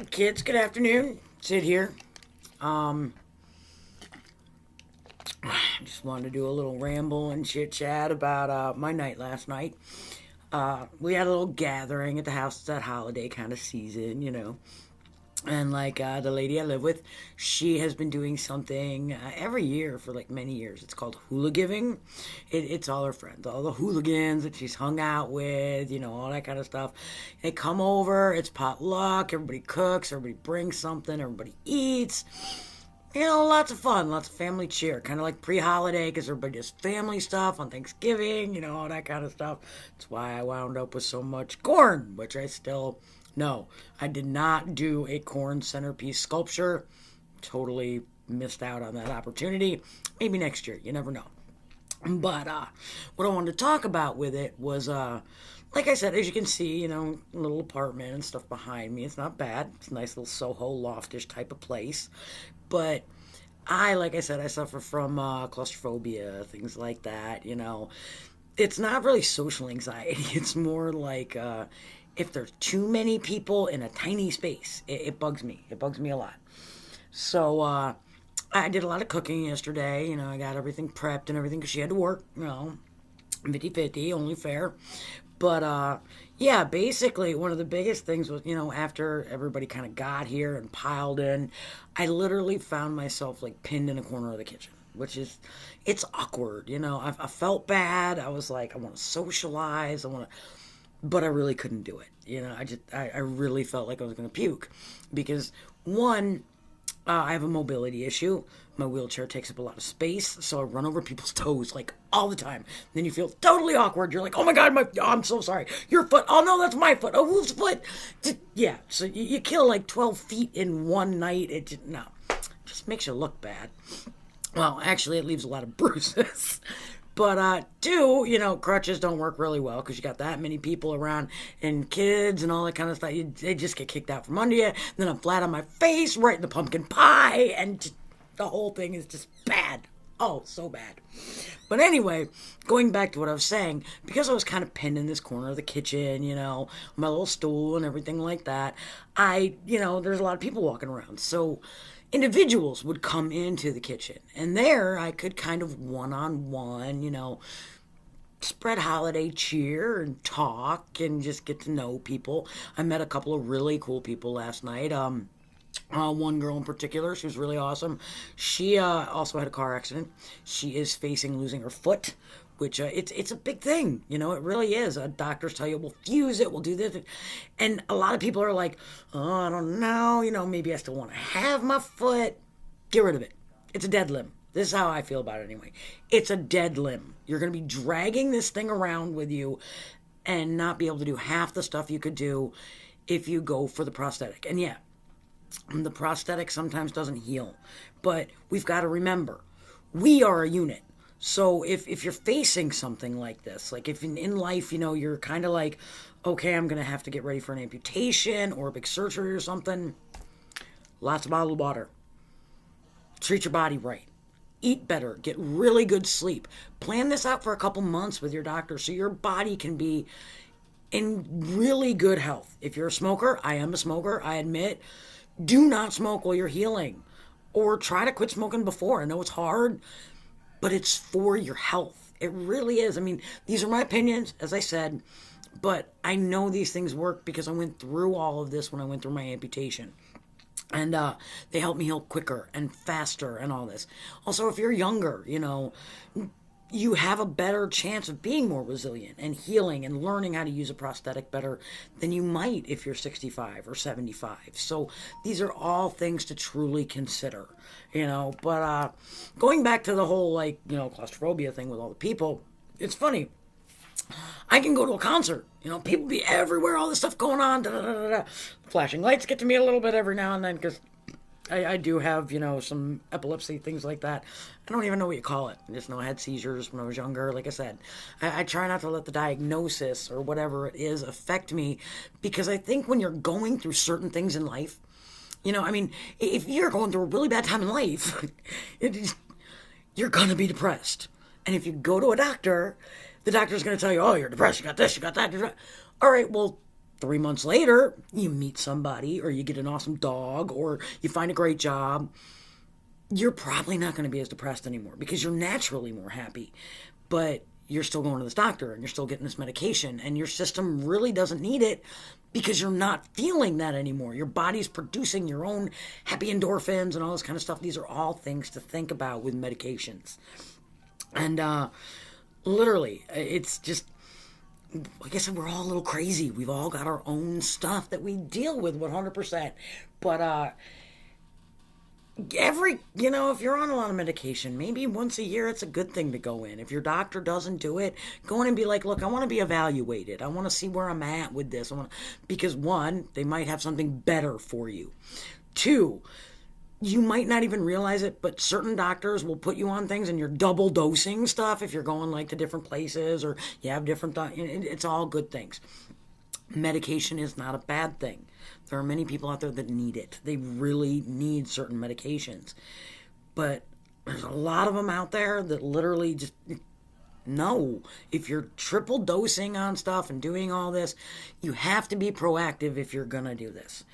Kids, good afternoon. Sid here. Just wanted to do a little ramble and chit chat about my night last night. We had a little gathering at the house. It's that holiday kind of season. And the lady I live with, she has been doing something every year for like many years. It's called hula giving. It's all her friends, all the hooligans that she's hung out with, all that kind of stuff. They come over, it's potluck, everybody cooks, everybody brings something, everybody eats. Lots of fun, lots of family cheer, kind of like pre-holiday because everybody does family stuff on Thanksgiving, all that kind of stuff. That's why I wound up with so much corn, which I still... No, I did not do a corn centerpiece sculpture. Totally missed out on that opportunity. Maybe next year, you never know. But what I wanted to talk about with it was, like I said, as you can see, a little apartment and stuff behind me. It's not bad. It's a nice little Soho loftish type of place. But like I said, I suffer from claustrophobia, things like that, It's not really social anxiety. It's more like... if there's too many people in a tiny space, it bugs me. It bugs me a lot. So I did a lot of cooking yesterday. I got everything prepped and everything because she had to work, 50-50, only fair. But yeah, basically one of the biggest things was, after everybody kind of got here and piled in, I literally found myself like pinned in a corner of the kitchen. Which is, it's awkward, I felt bad. I was like, I want to socialize. But I really couldn't do it. I really felt like I was going to puke because one, I have a mobility issue. My wheelchair takes up a lot of space, so I run over people's toes like all the time. Then you feel totally awkward. You're like, oh my God, I'm so sorry. Your foot. Oh no, that's my foot. Oh, whose foot? Yeah. So you kill like 12 feet in one night. It just makes you look bad. Well, actually, it leaves a lot of bruises. But, two, crutches don't work really well because you got that many people around and kids and all that kind of stuff. They just get kicked out from under you. And then I'm flat on my face right in the pumpkin pie. And the whole thing is just bad. Oh, so bad. But anyway, going back to what I was saying, because I was kind of pinned in this corner of the kitchen, my little stool and everything like that, there's a lot of people walking around. So... individuals would come into the kitchen, and there I could kind of one-on-one, spread holiday cheer and talk and just get to know people. I met a couple of really cool people last night. One girl in particular, she was really awesome. She also had a car accident. She is facing losing her foot, which it's a big thing, it really is. Doctors tell you, we'll fuse it, we'll do this. And a lot of people are like, oh, I don't know, maybe I still want to have my foot. Get rid of it. It's a dead limb. This is how I feel about it anyway. It's a dead limb. You're going to be dragging this thing around with you and not be able to do half the stuff you could do if you go for the prosthetic. And yeah, the prosthetic sometimes doesn't heal. But we've got to remember, we are a unit. So if you're facing something like this, like if in life, you're kind of like, okay, I'm going to have to get ready for an amputation or a big surgery or something, lots of bottled water. Treat your body right. Eat better. Get really good sleep. Plan this out for a couple months with your doctor so your body can be in really good health. If you're a smoker, I am a smoker, I admit, do not smoke while you're healing. Or try to quit smoking before. I know it's hard, but it's for your health. It really is. I mean, these are my opinions, as I said, but I know these things work because I went through all of this when I went through my amputation. And they help me heal quicker and faster and all this. Also, if you're younger, you have a better chance of being more resilient and healing and learning how to use a prosthetic better than you might if you're 65 or 75. So these are all things to truly consider, But going back to the whole, claustrophobia thing with all the people, it's funny. I can go to a concert, people be everywhere, all this stuff going on, da, da, da, da. Flashing lights get to me a little bit every now and then because I do have, some epilepsy, things like that. I don't even know what you call it. I just know I had seizures when I was younger. Like I said, I try not to let the diagnosis or whatever it is affect me because I think when you're going through certain things in life, if you're going through a really bad time in life, you're going to be depressed. And if you go to a doctor, the doctor's going to tell you, oh, you're depressed, you got this, you got that. All right, well, 3 months later, you meet somebody or you get an awesome dog or you find a great job. You're probably not going to be as depressed anymore because you're naturally more happy. But you're still going to this doctor and you're still getting this medication and your system really doesn't need it because you're not feeling that anymore. Your body's producing your own happy endorphins and all this kind of stuff. These are all things to think about with medications. And literally, it's just, like I said, we're all a little crazy. We've all got our own stuff that we deal with 100%. But if you're on a lot of medication, maybe once a year it's a good thing to go in. If your doctor doesn't do it, go in and be like, look, I want to be evaluated. I want to see where I'm at with this. Because one, they might have something better for you. Two, you might not even realize it, but certain doctors will put you on things and you're double dosing stuff if you're going like to different places or you have different, it's all good things. Medication is not a bad thing. There are many people out there that need it. They really need certain medications. But there's a lot of them out there that literally just, no. If you're triple dosing on stuff and doing all this, you have to be proactive if you're going to do this.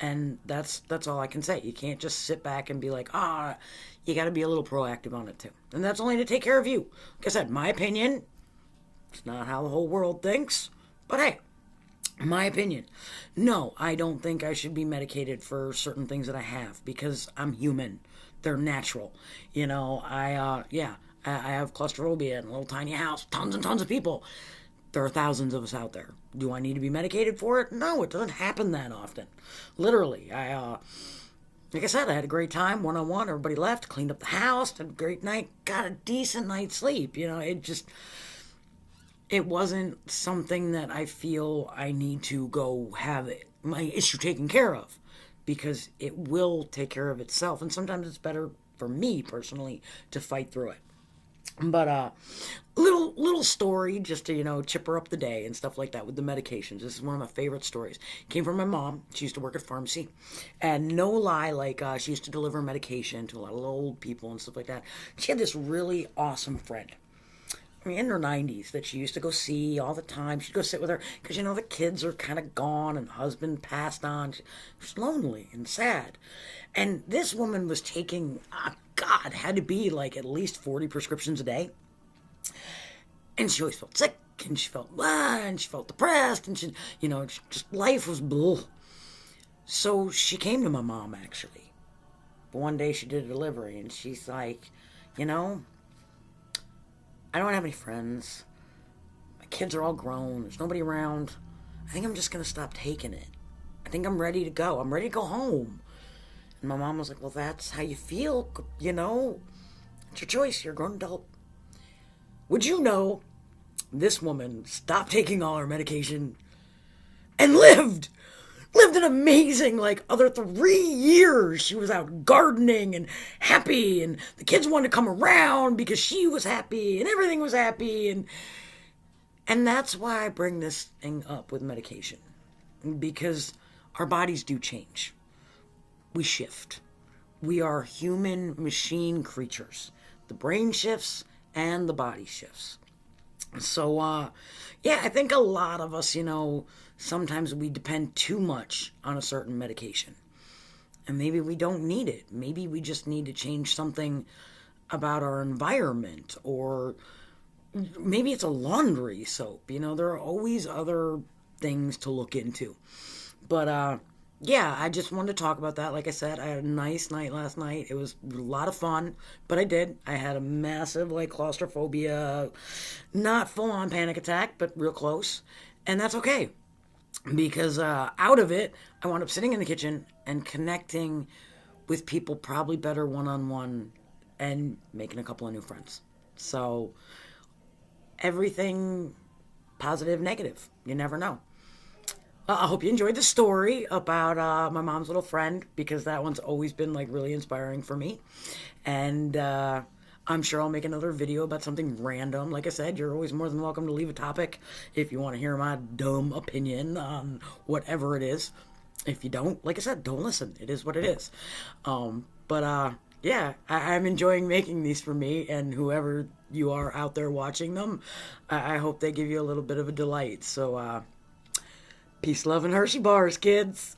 And that's all I can say. You can't just sit back and be like, you got to be a little proactive on it too. And that's only to take care of you. Like I said, my opinion, it's not how the whole world thinks, but hey, my opinion. No, I don't think I should be medicated for certain things that I have because I'm human. They're natural. I have claustrophobia in a little tiny house, tons and tons of people. There are thousands of us out there. Do I need to be medicated for it? No, it doesn't happen that often. Literally, like I said, I had a great time one-on-one. Everybody left, cleaned up the house, had a great night, got a decent night's sleep. It wasn't something that I feel I need to go have my issue taken care of because it will take care of itself. And sometimes it's better for me personally to fight through it. But little story just to chipper up the day and stuff like that with the medications. This is one of my favorite stories. Came from my mom. She used to work at pharmacy, and no lie, she used to deliver medication to a lot of old people and stuff like that. She had this really awesome friend. In her 90s that she used to go see all the time. She'd go sit with her because the kids are kind of gone and husband passed on. She was lonely and sad. And this woman was taking, had to be like at least 40 prescriptions a day. And she always felt sick and she felt blah and she felt depressed and she, just life was blah. So she came to my mom actually. But one day she did a delivery and she's like, I don't have any friends. My kids are all grown. There's nobody around. I think I'm just going to stop taking it. I think I'm ready to go. I'm ready to go home. And my mom was like, well, that's how you feel, It's your choice. You're a grown adult. Would you know, this woman stopped taking all her medication and lived an amazing, other 3 years. She was out gardening and happy, and the kids wanted to come around because she was happy, and everything was happy, and that's why I bring this thing up with medication. Because our bodies do change. We shift. We are human machine creatures. The brain shifts and the body shifts. So, I think a lot of us, sometimes we depend too much on a certain medication. And maybe we don't need it. Maybe we just need to change something about our environment. Or maybe it's a laundry soap. There are always other things to look into. But, I just wanted to talk about that. Like I said, I had a nice night last night. It was a lot of fun, but I had a massive, claustrophobia, not full-on panic attack, but real close. And that's okay, because out of it, I wound up sitting in the kitchen and connecting with people probably better one-on-one and making a couple of new friends. So everything positive, negative. You never know. I hope you enjoyed the story about my mom's little friend, because that one's always been really inspiring for me. And I'm sure I'll make another video about something random. Like I said, you're always more than welcome to leave a topic if you want to hear my dumb opinion on whatever it is. If you don't, like I said, don't listen. It is what it is. I'm enjoying making these for me, and whoever you are out there watching them, I hope they give you a little bit of a delight. So, Peace, love, and Hershey bars, kids.